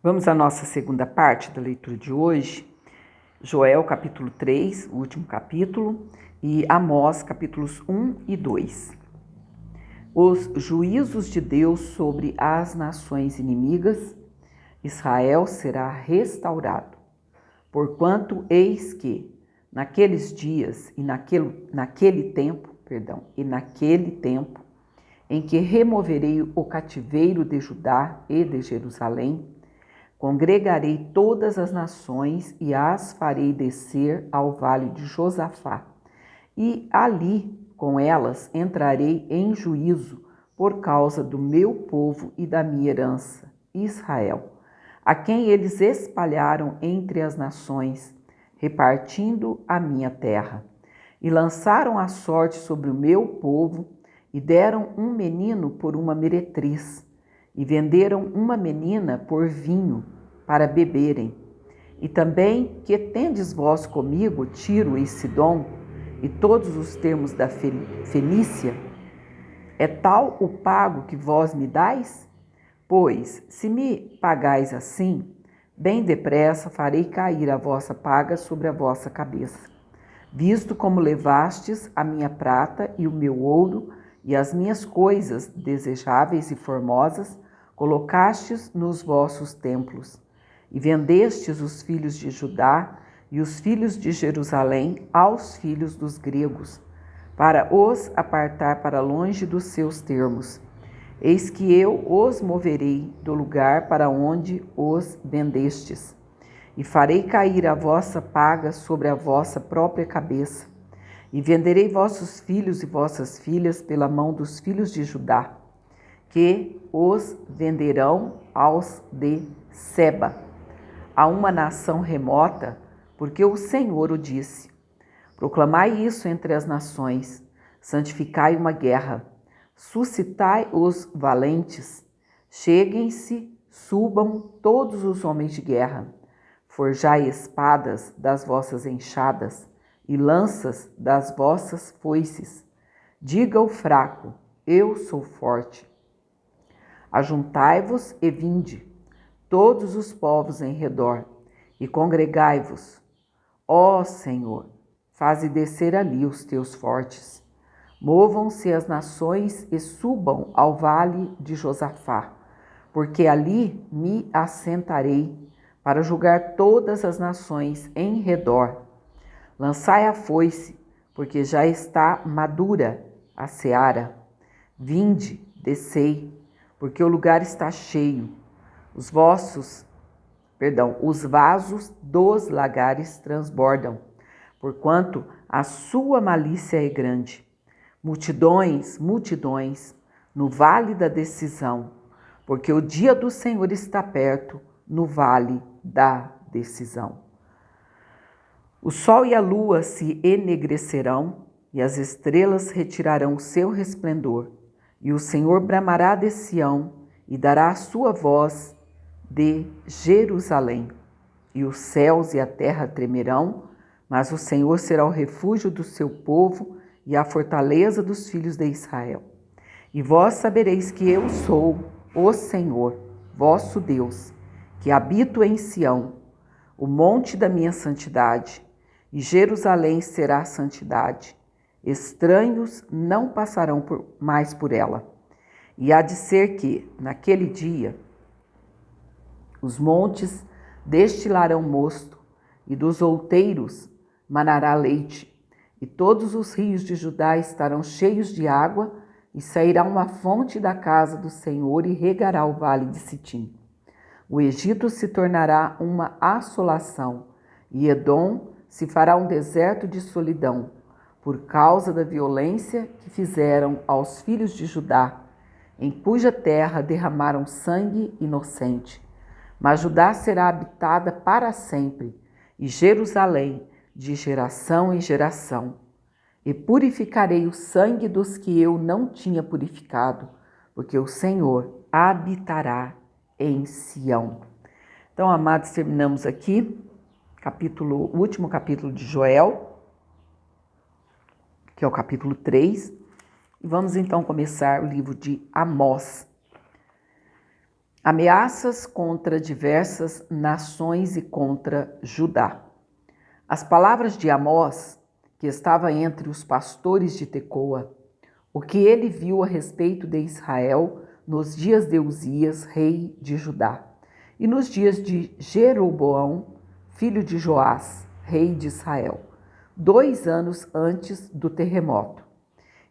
Vamos à nossa segunda parte da leitura de hoje, Joel capítulo 3, o último capítulo, e Amós capítulos 1 e 2. Os juízos de Deus sobre as nações inimigas, Israel será restaurado. Porquanto eis que, naqueles dias e naquele tempo, em que removerei o cativeiro de Judá e de Jerusalém, congregarei todas as nações e as farei descer ao vale de Josafá. E ali, com elas, entrarei em juízo por causa do meu povo e da minha herança, Israel, a quem eles espalharam entre as nações, repartindo a minha terra. E lançaram a sorte sobre o meu povo, e deram um menino por uma meretriz, e venderam uma menina por vinho para beberem. E também que tendes vós comigo Tiro e Sidom, e todos os termos da Fenícia? É tal o pago que vós me dais? Pois, se me pagais assim, bem depressa farei cair a vossa paga sobre a vossa cabeça. Visto como levastes a minha prata e o meu ouro, e as minhas coisas desejáveis e formosas, colocastes nos vossos templos, e vendestes os filhos de Judá e os filhos de Jerusalém aos filhos dos gregos, para os apartar para longe dos seus termos. Eis que eu os moverei do lugar para onde os vendestes, e farei cair a vossa paga sobre a vossa própria cabeça, e venderei vossos filhos e vossas filhas pela mão dos filhos de Judá, que os venderão aos de Seba, a uma nação remota, porque o Senhor o disse. Proclamai isso entre as nações, santificai uma guerra, suscitai os valentes, cheguem-se, subam todos os homens de guerra, forjai espadas das vossas enxadas e lanças das vossas foices. Diga o fraco, eu sou forte. Ajuntai-vos e vinde, todos os povos em redor, e congregai-vos. Ó Senhor, faze descer ali os teus fortes. Movam-se as nações e subam ao vale de Josafá, porque ali me assentarei para julgar todas as nações em redor. Lançai a foice, porque já está madura a seara. Vinde, descei, porque o lugar está cheio. Os vasos dos lagares transbordam, porquanto a sua malícia é grande. Multidões, multidões, no vale da decisão, porque o dia do Senhor está perto, no vale da decisão. O sol e a lua se enegrecerão, e as estrelas retirarão o seu resplendor, e o Senhor bramará de Sião, e dará a sua voz de Jerusalém. E os céus e a terra tremerão, mas o Senhor será o refúgio do seu povo e a fortaleza dos filhos de Israel. E vós sabereis que eu sou o Senhor, vosso Deus, que habito em Sião, o monte da minha santidade, e Jerusalém será santidade. Estranhos não passarão mais por ela. E há de ser que, naquele dia, os montes destilarão mosto, e dos outeiros manará leite, e todos os rios de Judá estarão cheios de água, e sairá uma fonte da casa do Senhor e regará o vale de Sitim. O Egito se tornará uma assolação, e Edom se fará um deserto de solidão, por causa da violência que fizeram aos filhos de Judá, em cuja terra derramaram sangue inocente. Mas Judá será habitada para sempre, e Jerusalém de geração em geração. E purificarei o sangue dos que eu não tinha purificado, porque o Senhor habitará em Sião. Então, amados, terminamos aqui o último capítulo de Joel, que é o capítulo 3, e vamos então começar o livro de Amós. Ameaças contra diversas nações e contra Judá. As palavras de Amós, que estava entre os pastores de Tecoa, o que ele viu a respeito de Israel nos dias de Uzias, rei de Judá, e nos dias de Jeroboão, filho de Joás, rei de Israel, 2 anos antes do terremoto.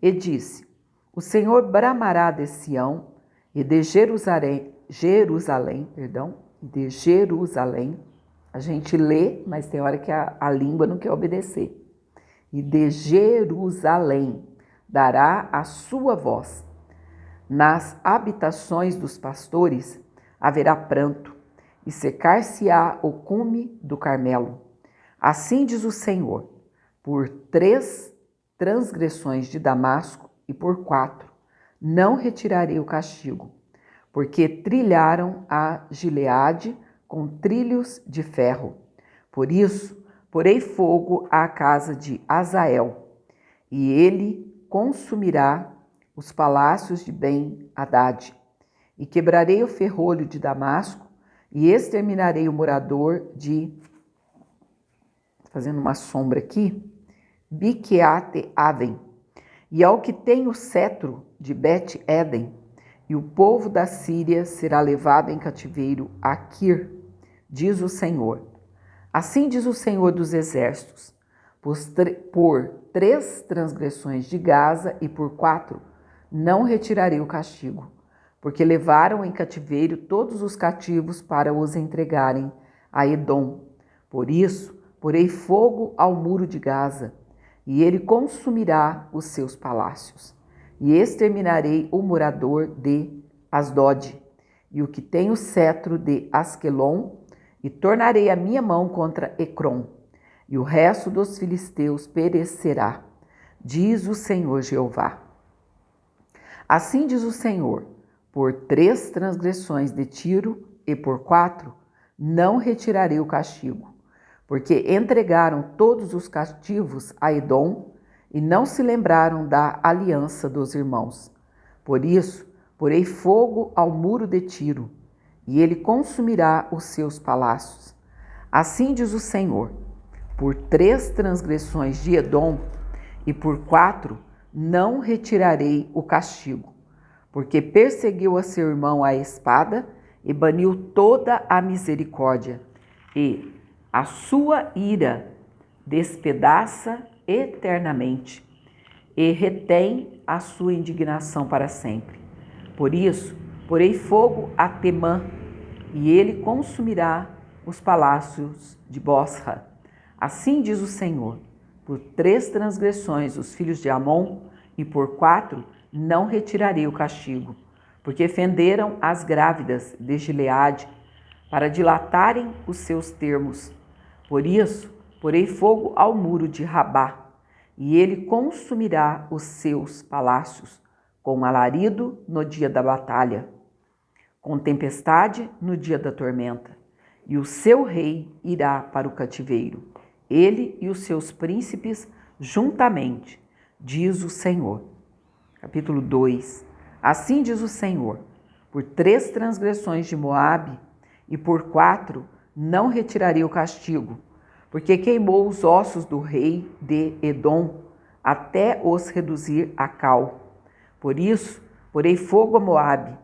E disse: O Senhor bramará de Sião e de Jerusalém, a gente lê, mas tem hora que a língua não quer obedecer. E de Jerusalém dará a sua voz. Nas habitações dos pastores haverá pranto, e secar-se-á o cume do Carmelo. Assim diz o Senhor: por 3 transgressões de Damasco e por 4 não retirarei o castigo, porque trilharam a Gileade com trilhos de ferro. Por isso, porei fogo à casa de Azael, e ele consumirá os palácios de Ben-Hadad, e quebrarei o ferrolho de Damasco, e exterminarei o morador de, fazendo uma sombra aqui, Biqueate-Aven, e ao que tem o cetro de Bet-Eden, e o povo da Síria será levado em cativeiro a Quir, diz o Senhor. Assim diz o Senhor dos Exércitos: por 3 transgressões de Gaza e por 4 não retirarei o castigo, porque levaram em cativeiro todos os cativos para os entregarem a Edom. Por isso, porei fogo ao muro de Gaza, e ele consumirá os seus palácios. E exterminarei o morador de Asdod, e o que tem o cetro de Asquelon, e tornarei a minha mão contra Ecrom, e o resto dos filisteus perecerá, diz o Senhor Jeová. Assim diz o Senhor: por 3 transgressões de Tiro e por 4 não retirarei o castigo, porque entregaram todos os cativos a Edom e não se lembraram da aliança dos irmãos. Por isso, porei fogo ao muro de Tiro, e ele consumirá os seus palácios. Assim diz o Senhor: por 3 transgressões de Edom e por 4 não retirarei o castigo, porque perseguiu a seu irmão à espada e baniu toda a misericórdia, e a sua ira despedaça eternamente, e retém a sua indignação para sempre. Por isso, porei fogo a Temã, e ele consumirá os palácios de Bosra. Assim diz o Senhor: por 3 transgressões dos filhos de Amon, e por 4 não retirarei o castigo, porque fenderam as grávidas de Gileade, para dilatarem os seus termos. Por isso, porei fogo ao muro de Rabá, e ele consumirá os seus palácios, com alarido no dia da batalha, com tempestade no dia da tormenta, e o seu rei irá para o cativeiro, ele e os seus príncipes juntamente, diz o Senhor. Capítulo 2. Assim diz o Senhor: por 3 transgressões de Moabe e por 4 não retirarei o castigo, porque queimou os ossos do rei de Edom até os reduzir a cal. Por isso, porei fogo a Moabe,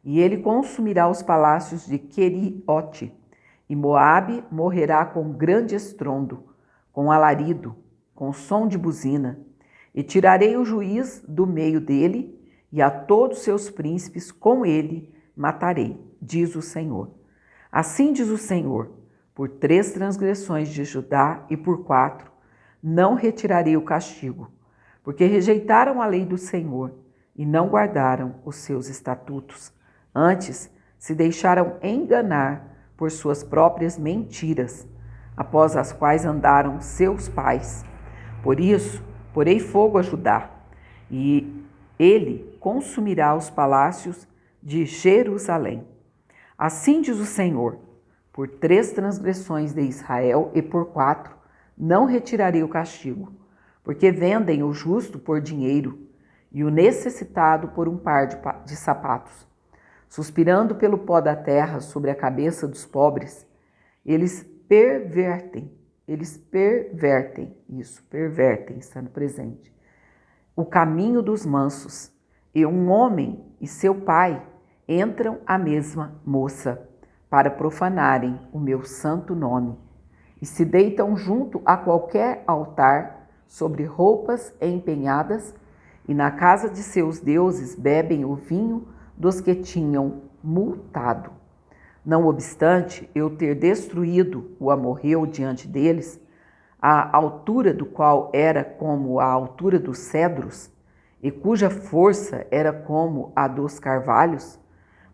e ele consumirá os palácios de Queriote, e Moabe morrerá com grande estrondo, com alarido, com som de buzina, e tirarei o juiz do meio dele, e a todos seus príncipes com ele matarei, diz o Senhor. Assim diz o Senhor: por 3 transgressões de Judá e por 4 não retirarei o castigo, porque rejeitaram a lei do Senhor e não guardaram os seus estatutos. Antes se deixaram enganar por suas próprias mentiras, após as quais andaram seus pais. Por isso, porei fogo a Judá, e ele consumirá os palácios de Jerusalém. Assim diz o Senhor: por 3 transgressões de Israel e por 4 não retirarei o castigo, porque vendem o justo por dinheiro e o necessitado por um par de sapatos. suspirando pelo pó da terra sobre a cabeça dos pobres, eles pervertem, estando presente, o caminho dos mansos, e um homem e seu pai entram à mesma moça para profanarem o meu santo nome, e se deitam junto a qualquer altar sobre roupas empenhadas, e na casa de seus deuses bebem o vinho dos que tinham multado. Não obstante eu ter destruído o amorreu diante deles, a altura do qual era como a altura dos cedros, e cuja força era como a dos carvalhos,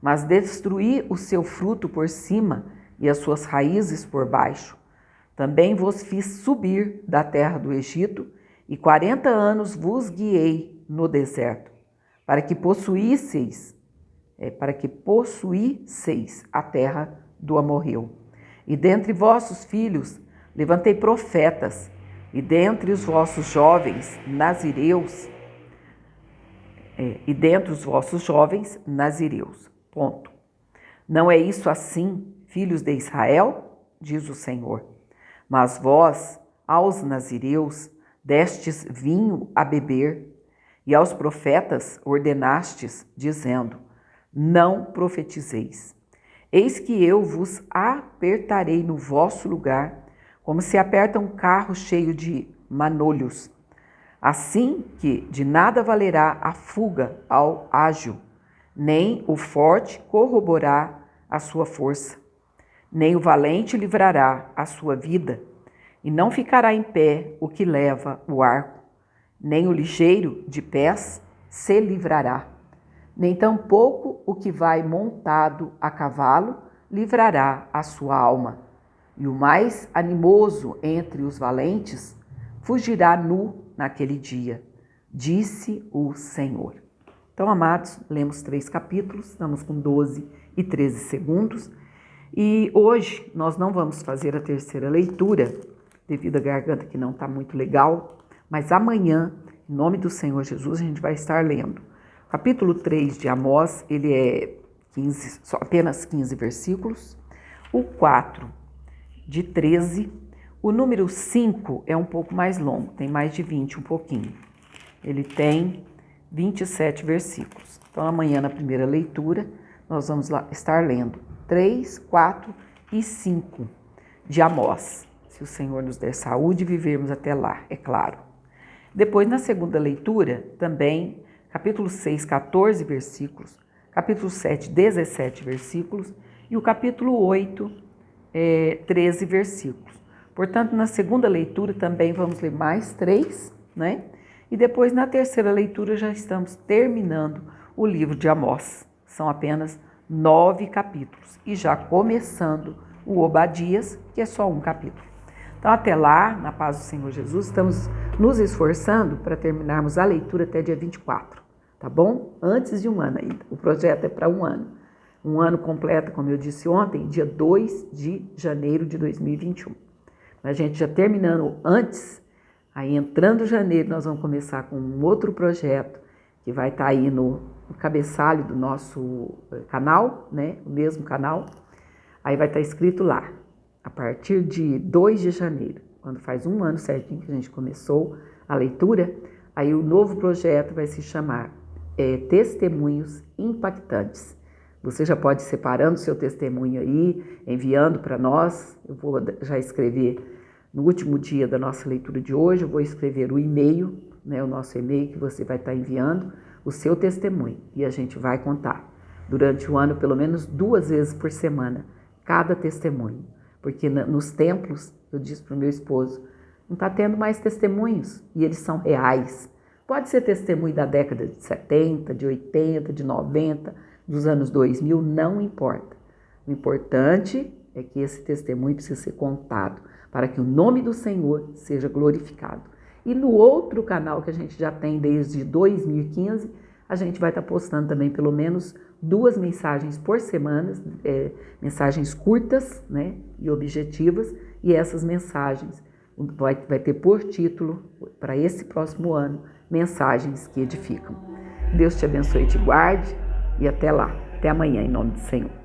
mas destruí o seu fruto por cima e as suas raízes por baixo. Também vos fiz subir da terra do Egito, e 40 anos vos guiei no deserto, para que possuísseis a terra do amorreu. E dentre vossos filhos levantei profetas, e dentre os vossos jovens nazireus, Ponto. Não é isso assim, filhos de Israel? Diz o Senhor. Mas vós, aos nazireus, destes vinho a beber, e aos profetas ordenastes, dizendo: não profetizeis. Eis que eu vos apertarei no vosso lugar, como se aperta um carro cheio de manolhos. Assim que de nada valerá a fuga ao ágil, nem o forte corroborará a sua força, nem o valente livrará a sua vida, e não ficará em pé o que leva o arco, nem o ligeiro de pés se livrará, nem tampouco o que vai montado a cavalo livrará a sua alma, e o mais animoso entre os valentes fugirá nu naquele dia, disse o Senhor. Então, amados, lemos 3 capítulos, estamos com 12 e 13 segundos, e hoje nós não vamos fazer a terceira leitura, devido à garganta que não está muito legal, mas amanhã, em nome do Senhor Jesus, a gente vai estar lendo. O capítulo 3 de Amós, ele é apenas 15 versículos, o 4 de 13, o número 5 é um pouco mais longo, tem mais de 20, um pouquinho. Ele tem 27 versículos. Então, amanhã, na primeira leitura, nós vamos estar lendo 3, 4 e 5 de Amós. Se o Senhor nos der saúde, vivermos até lá, é claro. Depois, na segunda leitura, também, capítulo 6, 14 versículos, capítulo 7, 17 versículos e o capítulo 8, 13 versículos. Portanto, na segunda leitura também vamos ler mais 3, né? E depois, na terceira leitura, já estamos terminando o livro de Amós. São apenas 9 capítulos. E já começando o Obadias, que é só um capítulo. Então, até lá, na paz do Senhor Jesus, estamos nos esforçando para terminarmos a leitura até dia 24, tá bom? Antes de um ano ainda. O projeto é para um ano. Um ano completo, como eu disse ontem, dia 2 de janeiro de 2021. A gente já terminando antes, aí entrando janeiro, nós vamos começar com um outro projeto que vai estar aí no cabeçalho do nosso canal, né? O mesmo canal. Aí vai estar escrito lá, a partir de 2 de janeiro, quando faz um ano certinho que a gente começou a leitura, aí o novo projeto vai se chamar Testemunhos Impactantes. Você já pode ir separando seu testemunho aí, enviando para nós. Eu vou já escrever no último dia da nossa leitura de hoje, eu vou escrever o e-mail, né, o nosso e-mail que você vai estar enviando o seu testemunho. E a gente vai contar durante o ano pelo menos 2 vezes por semana, cada testemunho. Porque nos templos, eu disse para o meu esposo, não está tendo mais testemunhos e eles são reais. Pode ser testemunho da década de 70, de 80, de 90, dos anos 2000, não importa. O importante é que esse testemunho precisa ser contado para que o nome do Senhor seja glorificado. E no outro canal que a gente já tem desde 2015, a gente vai estar postando também pelo menos 2 mensagens por semana, mensagens curtas, né, e objetivas, e essas mensagens vai ter por título, para esse próximo ano, Mensagens que Edificam. Deus te abençoe e te guarde, e até lá. Até amanhã, em nome do Senhor.